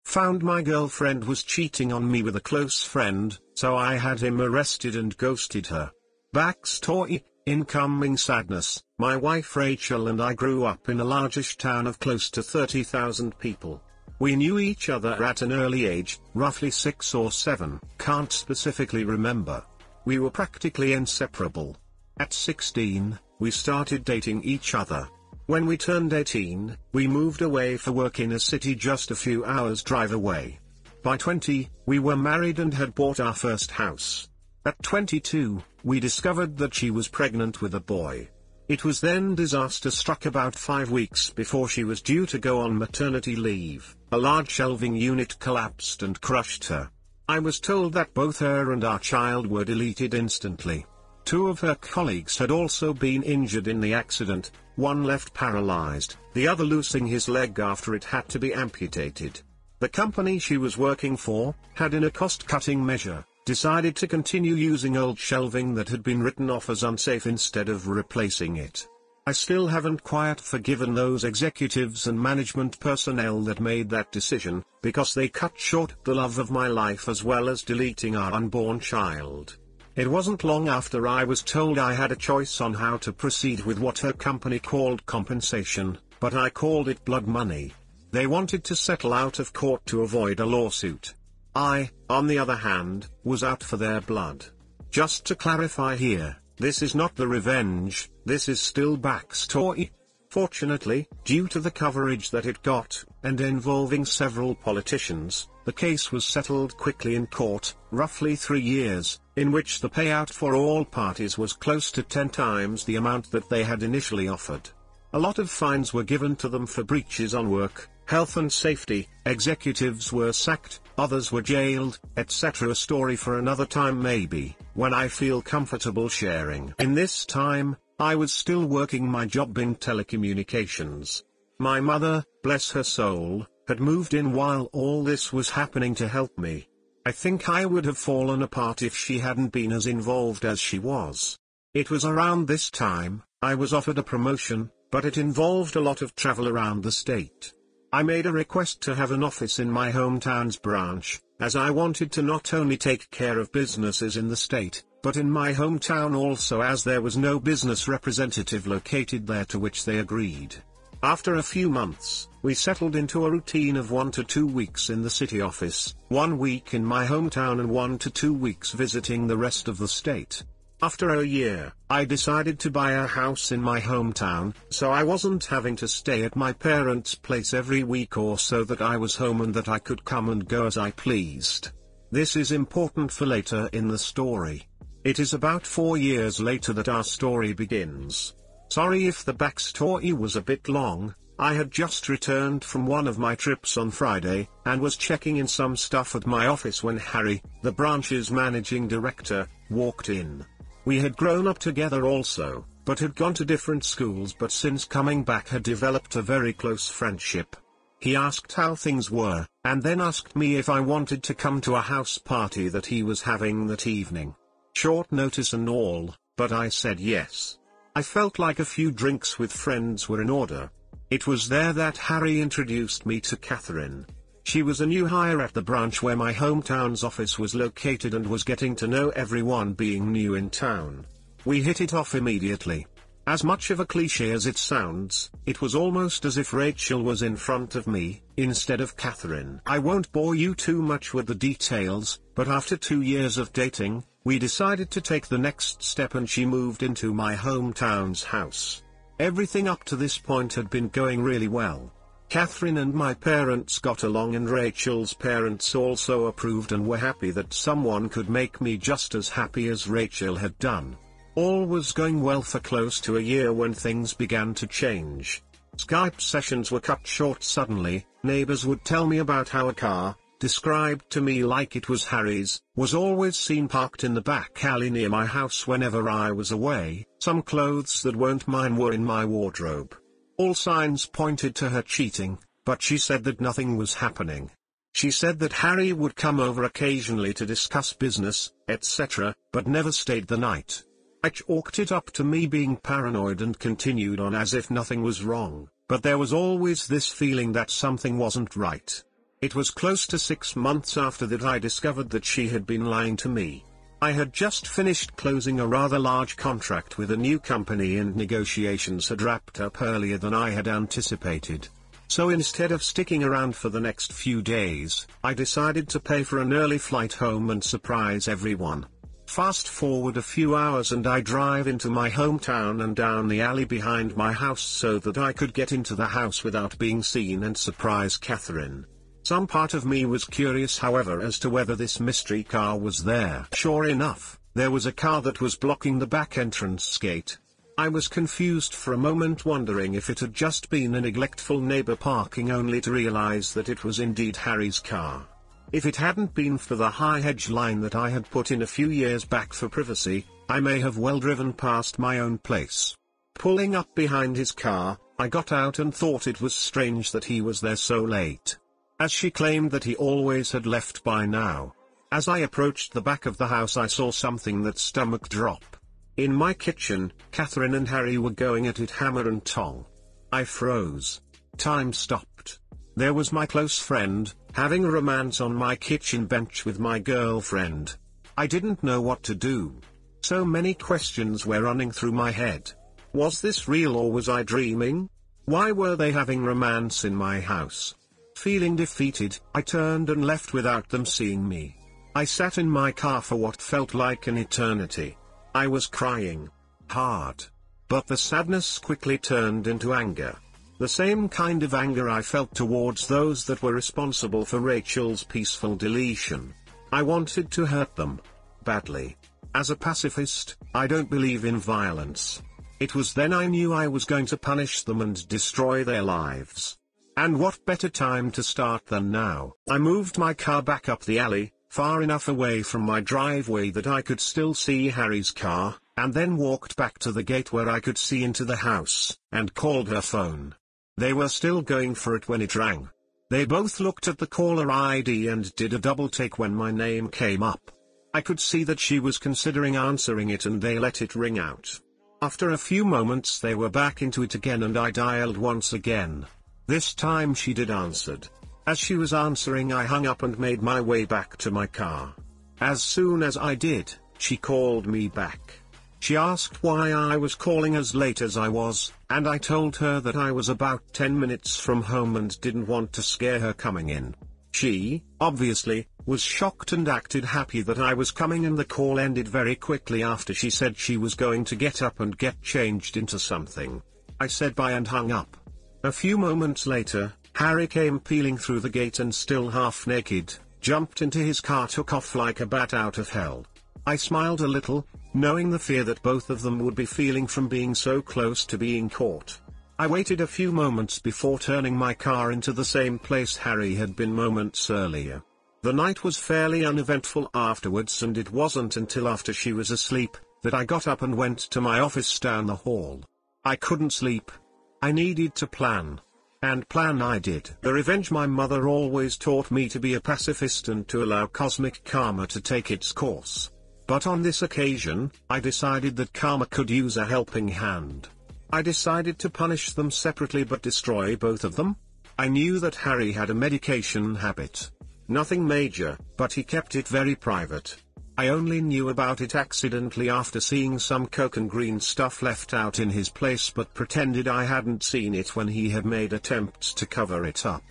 Found my girlfriend was cheating on me with a close friend, so I had him arrested and ghosted her. Backstory, incoming sadness. My wife Rachel and I grew up in a largish town of close to 30,000 people. We knew each other at an early age, roughly 6 or 7, can't specifically remember. We were practically inseparable. At 16, we started dating each other. When we turned 18, we moved away for work in a city just a few hours' drive away. By 20, we were married and had bought our first house. At 22, we discovered that she was pregnant with a boy. It was then disaster struck about 5 weeks before she was due to go on maternity leave. A large shelving unit collapsed and crushed her. I was told that both her and our child were deleted instantly. 2 of her colleagues had also been injured in the accident, one left paralyzed, the other losing his leg after it had to be amputated. The company she was working for had, in a cost-cutting measure, decided to continue using old shelving that had been written off as unsafe instead of replacing it. I still haven't quite forgiven those executives and management personnel that made that decision, because they cut short the love of my life as well as deleting our unborn child. It wasn't long after I was told I had a choice on how to proceed with what her company called compensation, but I called it blood money. They wanted to settle out of court to avoid a lawsuit. I, on the other hand, was out for their blood. Just to clarify here, this is not the revenge, this is still backstory. Fortunately, due to the coverage that it got, and involving several politicians, the case was settled quickly in court, roughly 3 years, in which the payout for all parties was close to 10 times the amount that they had initially offered. A lot of fines were given to them for breaches on work, health and safety, executives were sacked, others were jailed, etc. A story for another time maybe, when I feel comfortable sharing. In this time, I was still working my job in telecommunications. My mother, bless her soul, had moved in while all this was happening to help me. I think I would have fallen apart if she hadn't been as involved as she was. It was around this time, I was offered a promotion, but it involved a lot of travel around the state. I made a request to have an office in my hometown's branch, as I wanted to not only take care of businesses in the state, but in my hometown also, as there was no business representative located there, to which they agreed. After a few months, we settled into a routine of 1 to 2 weeks in the city office, 1 week in my hometown and 1 to 2 weeks visiting the rest of the state. After a year, I decided to buy a house in my hometown, so I wasn't having to stay at my parents' place every week, or so that I was home and that I could come and go as I pleased. This is important for later in the story. It is about 4 years later that our story begins. Sorry if the backstory was a bit long. I had just returned from one of my trips on Friday, and was checking in some stuff at my office when Harry, the branch's managing director, walked in. We had grown up together also, but had gone to different schools, but since coming back had developed a very close friendship. He asked how things were, and then asked me if I wanted to come to a house party that he was having that evening. Short notice and all, but I said yes. I felt like a few drinks with friends were in order. It was there that Harry introduced me to Catherine. She was a new hire at the branch where my hometown's office was located and was getting to know everyone, being new in town. We hit it off immediately. As much of a cliché as it sounds, it was almost as if Rachel was in front of me, instead of Catherine. I won't bore you too much with the details, but after 2 years of dating, we decided to take the next step and she moved into my hometown's house. Everything up to this point had been going really well. Catherine and my parents got along, and Rachel's parents also approved and were happy that someone could make me just as happy as Rachel had done. All was going well for close to a year when things began to change. Skype sessions were cut short suddenly. Neighbors would tell me about how a car, described to me like it was Harry's, was always seen parked in the back alley near my house whenever I was away. Some clothes that weren't mine were in my wardrobe. All signs pointed to her cheating, but she said that nothing was happening. She said that Harry would come over occasionally to discuss business, etc., but never stayed the night. I chalked it up to me being paranoid and continued on as if nothing was wrong, but there was always this feeling that something wasn't right. It was close to 6 months after that I discovered that she had been lying to me. I had just finished closing a rather large contract with a new company and negotiations had wrapped up earlier than I had anticipated. So instead of sticking around for the next few days, I decided to pay for an early flight home and surprise everyone. Fast forward a few hours and I drive into my hometown and down the alley behind my house so that I could get into the house without being seen and surprise Catherine. Some part of me was curious, however, as to whether this mystery car was there. Sure enough, there was a car that was blocking the back entrance gate. I was confused for a moment, wondering if it had just been a neglectful neighbor parking, only to realize that it was indeed Harry's car. If it hadn't been for the high hedge line that I had put in a few years back for privacy, I may have well driven past my own place. Pulling up behind his car, I got out and thought it was strange that he was there so late, as she claimed that he always had left by now. As I approached the back of the house, I saw something that stomach drop. In my kitchen, Catherine and Harry were going at it hammer and tong. I froze. Time stopped. There was my close friend, having a romance on my kitchen bench with my girlfriend. I didn't know what to do. So many questions were running through my head. Was this real or was I dreaming? Why were they having romance in my house? Feeling defeated, I turned and left without them seeing me. I sat in my car for what felt like an eternity. I was crying hard. But the sadness quickly turned into anger. The same kind of anger I felt towards those that were responsible for Rachel's peaceful deletion. I wanted to hurt them. Badly. As a pacifist, I don't believe in violence. It was then I knew I was going to punish them and destroy their lives. And what better time to start than now? I moved my car back up the alley, far enough away from my driveway that I could still see Harry's car, and then walked back to the gate where I could see into the house, and called her phone. They were still going for it when it rang. They both looked at the caller ID and did a double take when my name came up. I could see that she was considering answering it and they let it ring out. After a few moments they were back into it again and I dialed once again. This time she did answered. As she was answering, I hung up and made my way back to my car. As soon as I did, she called me back. She asked why I was calling as late as I was, and I told her that I was about 10 minutes from home and didn't want to scare her coming in. She, obviously, was shocked and acted happy that I was coming, and the call ended very quickly after she said she was going to get up and get changed into something. I said bye and hung up. A few moments later, Harry came peeling through the gate and still half naked, jumped into his car, took off like a bat out of hell. I smiled a little, knowing the fear that both of them would be feeling from being so close to being caught. I waited a few moments before turning my car into the same place Harry had been moments earlier. The night was fairly uneventful afterwards, and it wasn't until after she was asleep that I got up and went to my office down the hall. I couldn't sleep. I needed to plan. And plan I did. The revenge my mother always taught me to be a pacifist and to allow cosmic karma to take its course. But on this occasion, I decided that karma could use a helping hand. I decided to punish them separately but destroy both of them. I knew that Harry had a medication habit. Nothing major, but he kept it very private. I only knew about it accidentally after seeing some coke and green stuff left out in his place, but pretended I hadn't seen it when he had made attempts to cover it up.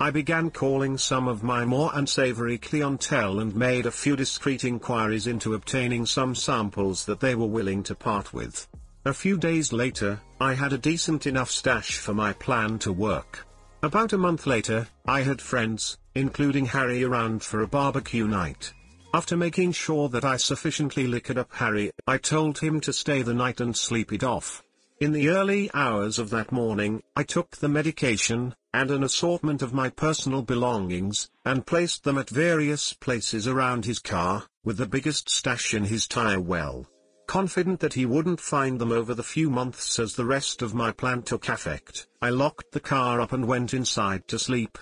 I began calling some of my more unsavory clientele and made a few discreet inquiries into obtaining some samples that they were willing to part with. A few days later, I had a decent enough stash for my plan to work. About a month later, I had friends, including Harry, around for a barbecue night. After making sure that I sufficiently liquored up Harry, I told him to stay the night and sleep it off. In the early hours of that morning, I took the medication, and an assortment of my personal belongings, and placed them at various places around his car, with the biggest stash in his tire well. Confident that he wouldn't find them over the few months as the rest of my plan took effect, I locked the car up and went inside to sleep.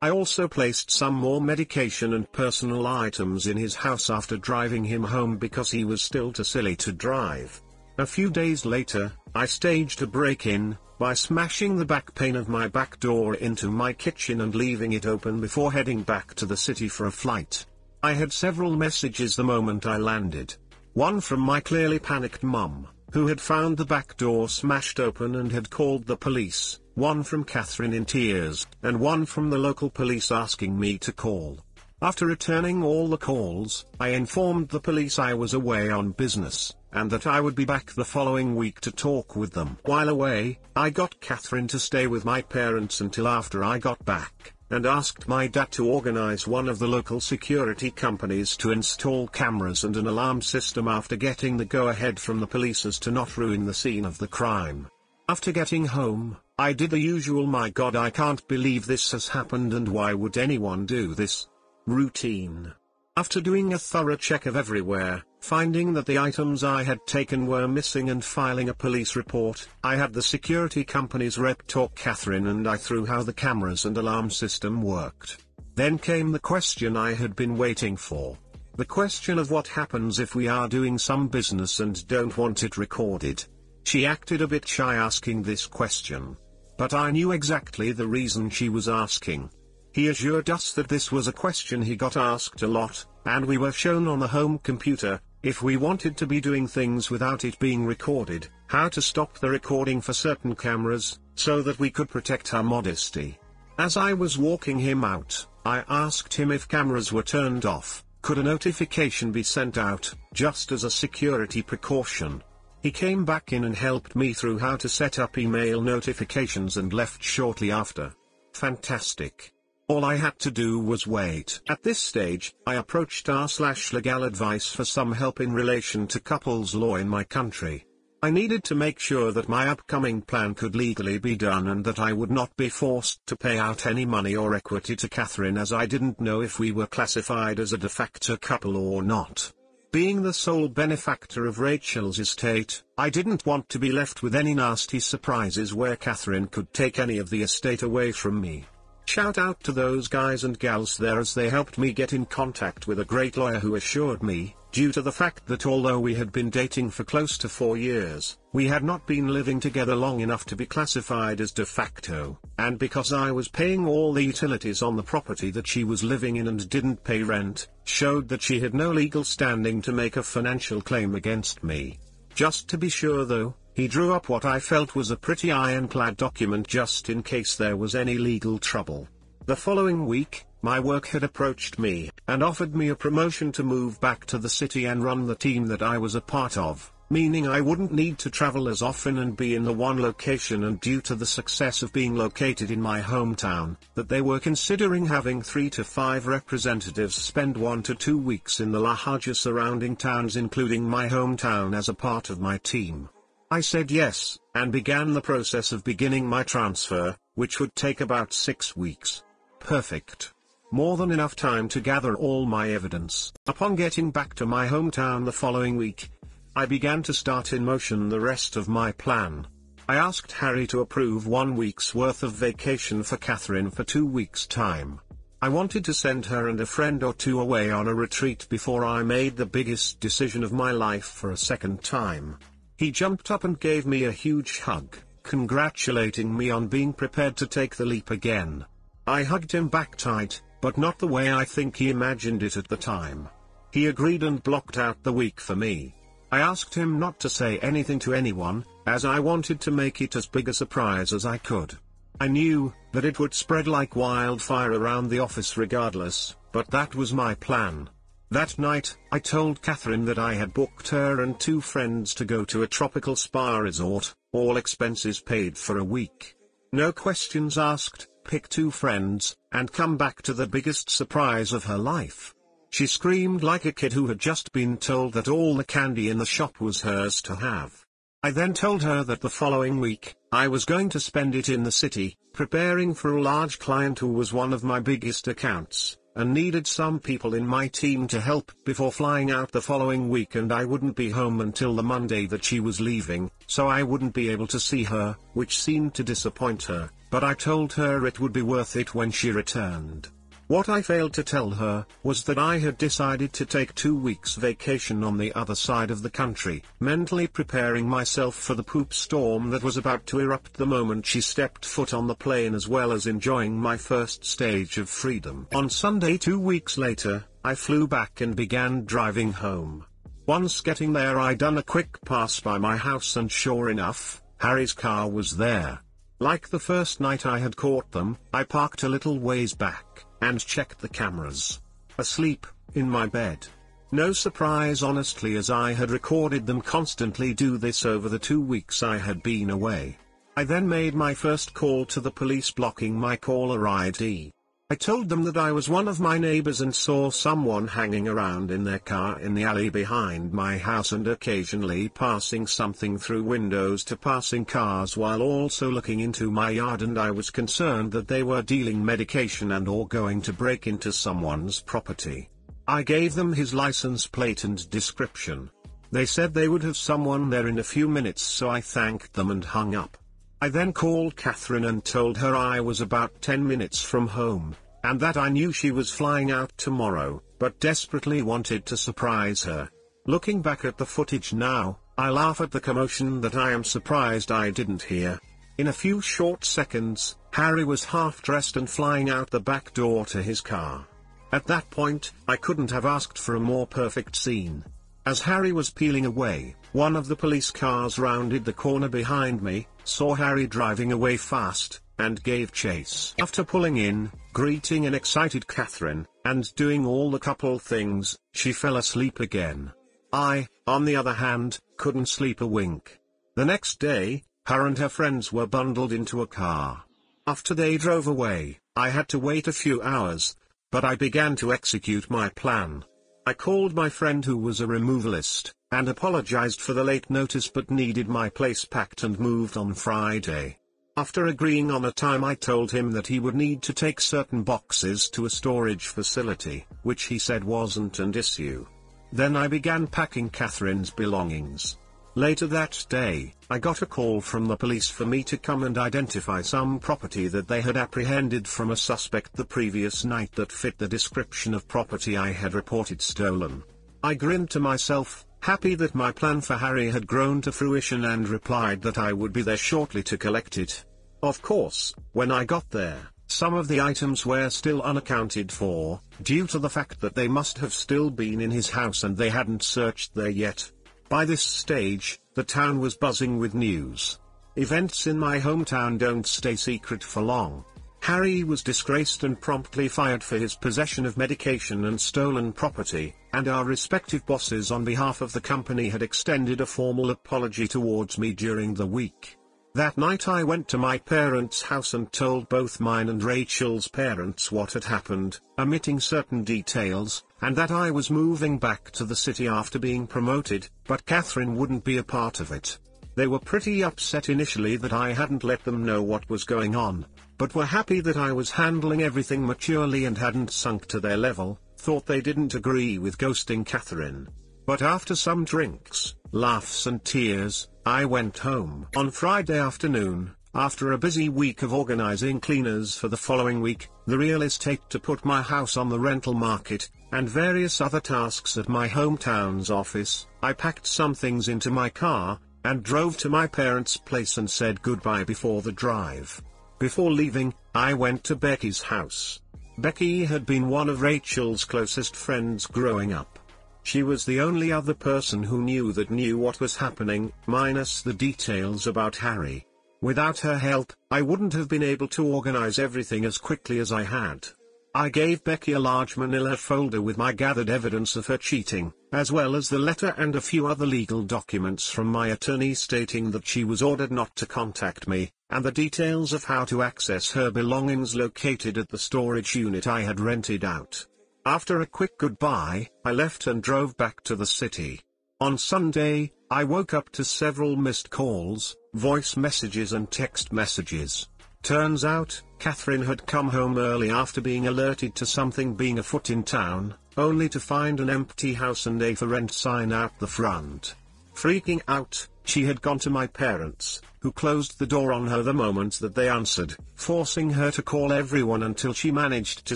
I also placed some more medication and personal items in his house after driving him home because he was still too silly to drive. A few days later, I staged a break-in, by smashing the back pane of my back door into my kitchen and leaving it open before heading back to the city for a flight. I had several messages the moment I landed. One from my clearly panicked mum, who had found the back door smashed open and had called the police, one from Catherine in tears, and one from the local police asking me to call. After returning all the calls, I informed the police I was away on business, and that I would be back the following week to talk with them. While away, I got Catherine to stay with my parents until after I got back, and asked my dad to organize one of the local security companies to install cameras and an alarm system after getting the go-ahead from the police as to not ruin the scene of the crime. After getting home, I did the usual "my God, I can't believe this has happened and why would anyone do this?" routine. After doing a thorough check of everywhere, finding that the items I had taken were missing and filing a police report, I had the security company's rep talk Catherine and I through how the cameras and alarm system worked. Then came the question I had been waiting for. The question of what happens if we are doing some business and don't want it recorded. She acted a bit shy asking this question. But I knew exactly the reason she was asking. He assured us that this was a question he got asked a lot, and we were shown on the home computer, if we wanted to be doing things without it being recorded, how to stop the recording for certain cameras, so that we could protect our modesty. As I was walking him out, I asked him if cameras were turned off, could a notification be sent out, just as a security precaution. He came back in and helped me through how to set up email notifications and left shortly after. Fantastic. All I had to do was wait. At this stage, I approached r/LegalAdivce for some help in relation to couples law in my country. I needed to make sure that my upcoming plan could legally be done and that I would not be forced to pay out any money or equity to Catherine, as I didn't know if we were classified as a de facto couple or not. Being the sole benefactor of Rachel's estate, I didn't want to be left with any nasty surprises where Catherine could take any of the estate away from me. Shout out to those guys and gals there, as they helped me get in contact with a great lawyer who assured me, due to the fact that although we had been dating for close to 4 years, we had not been living together long enough to be classified as de facto, and because I was paying all the utilities on the property that she was living in and didn't pay rent, showed that she had no legal standing to make a financial claim against me. Just to be sure though, he drew up what I felt was a pretty ironclad document just in case there was any legal trouble. The following week, my work had approached me, and offered me a promotion to move back to the city and run the team that I was a part of, meaning I wouldn't need to travel as often and be in the one location, and due to the success of being located in my hometown, that they were considering having 3 to 5 representatives spend 1 to 2 weeks in the larger surrounding towns including my hometown as a part of my team. I said yes, and began the process of beginning my transfer, which would take about 6 weeks. Perfect. More than enough time to gather all my evidence. Upon getting back to my hometown the following week, I began to start in motion the rest of my plan. I asked Harry to approve 1 week's worth of vacation for Catherine for 2 weeks' time. I wanted to send her and a friend or two away on a retreat before I made the biggest decision of my life for a second time. He jumped up and gave me a huge hug, congratulating me on being prepared to take the leap again. I hugged him back tight, but not the way I think he imagined it at the time. He agreed and blocked out the week for me. I asked him not to say anything to anyone, as I wanted to make it as big a surprise as I could. I knew that it would spread like wildfire around the office regardless, but that was my plan. That night, I told Catherine that I had booked her and 2 friends to go to a tropical spa resort, all expenses paid, for a week. No questions asked, pick 2 friends, and come back to the biggest surprise of her life. She screamed like a kid who had just been told that all the candy in the shop was hers to have. I then told her that the following week, I was going to spend it in the city, preparing for a large client who was one of my biggest accounts, and needed some people in my team to help before flying out the following week, and I wouldn't be home until the Monday that she was leaving, so I wouldn't be able to see her, which seemed to disappoint her, but I told her it would be worth it when she returned. What I failed to tell her was that I had decided to take 2 weeks vacation on the other side of the country, mentally preparing myself for the poop storm that was about to erupt the moment she stepped foot on the plane, as well as enjoying my first stage of freedom. On Sunday 2 weeks later, I flew back and began driving home. Once getting there, I done a quick pass by my house, and sure enough, Harry's car was there. Like the first night I had caught them, I parked a little ways back and checked the cameras. Asleep, in my bed. No surprise honestly, as I had recorded them constantly do this over the 2 weeks I had been away. I then made my first call to the police, blocking my caller ID. I told them that I was one of my neighbors and saw someone hanging around in their car in the alley behind my house and occasionally passing something through windows to passing cars while also looking into my yard, and I was concerned that they were dealing medication and or going to break into someone's property. I gave them his license plate and description. They said they would have someone there in a few minutes, so I thanked them and hung up. I then called Catherine and told her I was about 10 minutes from home, and that I knew she was flying out tomorrow, but desperately wanted to surprise her. Looking back at the footage now, I laugh at the commotion that I am surprised I didn't hear. In a few short seconds, Harry was half dressed and flying out the back door to his car. At that point, I couldn't have asked for a more perfect scene. As Harry was peeling away, one of the police cars rounded the corner behind me, saw Harry driving away fast, and gave chase. After pulling in, greeting an excited Catherine, and doing all the couple things, she fell asleep again. I, on the other hand, couldn't sleep a wink. The next day, her and her friends were bundled into a car. After they drove away, I had to wait a few hours, but I began to execute my plan. I called my friend who was a removalist, and apologized for the late notice but needed my place packed and moved on Friday. After agreeing on a time, I told him that he would need to take certain boxes to a storage facility, which he said wasn't an issue. Then I began packing Catherine's belongings. Later that day, I got a call from the police for me to come and identify some property that they had apprehended from a suspect the previous night that fit the description of property I had reported stolen. I grinned to myself, happy that my plan for Harry had grown to fruition, and replied that I would be there shortly to collect it. Of course, when I got there, some of the items were still unaccounted for, due to the fact that they must have still been in his house and they hadn't searched there yet. By this stage, the town was buzzing with news. Events in my hometown don't stay secret for long. Harry was disgraced and promptly fired for his possession of medication and stolen property, and our respective bosses on behalf of the company had extended a formal apology towards me during the week. That night I went to my parents' house and told both mine and Rachel's parents what had happened, omitting certain details, and that I was moving back to the city after being promoted, but Catherine wouldn't be a part of it. They were pretty upset initially that I hadn't let them know what was going on, but were happy that I was handling everything maturely and hadn't sunk to their level, thought they didn't agree with ghosting Catherine. But after some drinks, laughs and tears, I went home. On Friday afternoon, after a busy week of organizing cleaners for the following week, the real estate to put my house on the rental market, and various other tasks at my hometown's office, I packed some things into my car, and drove to my parents' place and said goodbye before the drive. Before leaving, I went to Becky's house. Becky had been one of Rachel's closest friends growing up. She was the only other person who knew what was happening, minus the details about Harry. Without her help, I wouldn't have been able to organize everything as quickly as I had. I gave Becky a large manila folder with my gathered evidence of her cheating, as well as the letter and a few other legal documents from my attorney stating that she was ordered not to contact me, and the details of how to access her belongings located at the storage unit I had rented out. After a quick goodbye, I left and drove back to the city. On Sunday, I woke up to several missed calls, voice messages and text messages. Turns out, Catherine had come home early after being alerted to something being afoot in town, only to find an empty house and a for rent sign out the front. Freaking out, she had gone to my parents, who closed the door on her the moment that they answered, forcing her to call everyone until she managed to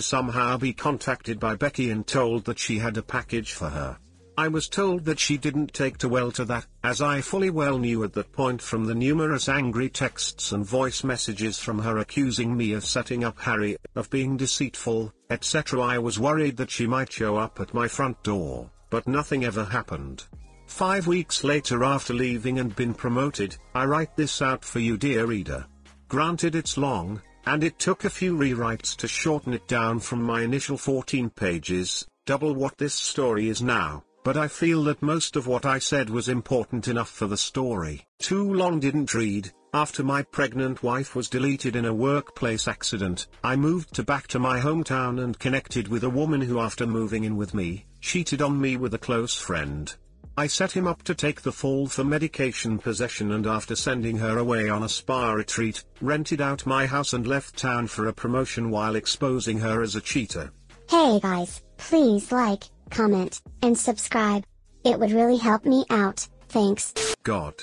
somehow be contacted by Becky and told that she had a package for her. I was told that she didn't take too well to that, as I fully well knew at that point from the numerous angry texts and voice messages from her accusing me of setting up Harry, of being deceitful, etc. I was worried that she might show up at my front door, but nothing ever happened. 5 weeks later, after leaving and been promoted, I write this out for you, dear reader. Granted, it's long, and it took a few rewrites to shorten it down from my initial 14 pages, double what this story is now. But I feel that most of what I said was important enough for the story. Too long didn't read. After my pregnant wife was deleted in a workplace accident, I moved back to my hometown and connected with a woman who, after moving in with me, cheated on me with a close friend. I set him up to take the fall for medication possession, and after sending her away on a spa retreat, rented out my house and left town for a promotion while exposing her as a cheater. Hey guys, please like, comment, and subscribe. It would really help me out, thanks. God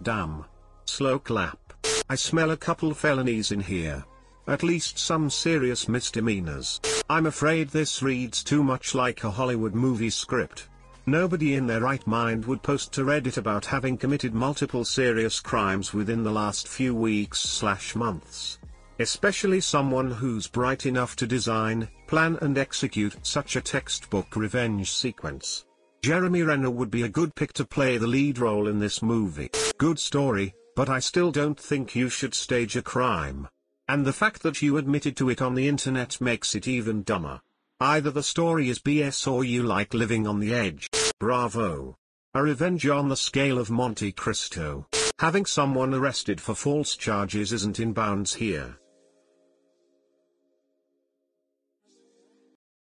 damn. Slow clap. I smell a couple felonies in here. At least some serious misdemeanors. I'm afraid this reads too much like a Hollywood movie script. Nobody in their right mind would post to Reddit about having committed multiple serious crimes within the last few weeks/months. Especially someone who's bright enough to design, plan and execute such a textbook revenge sequence. Jeremy Renner would be a good pick to play the lead role in this movie. Good story, but I still don't think you should stage a crime. And the fact that you admitted to it on the internet makes it even dumber. Either the story is BS or you like living on the edge. Bravo. A revenge on the scale of Monte Cristo. Having someone arrested for false charges isn't in bounds here.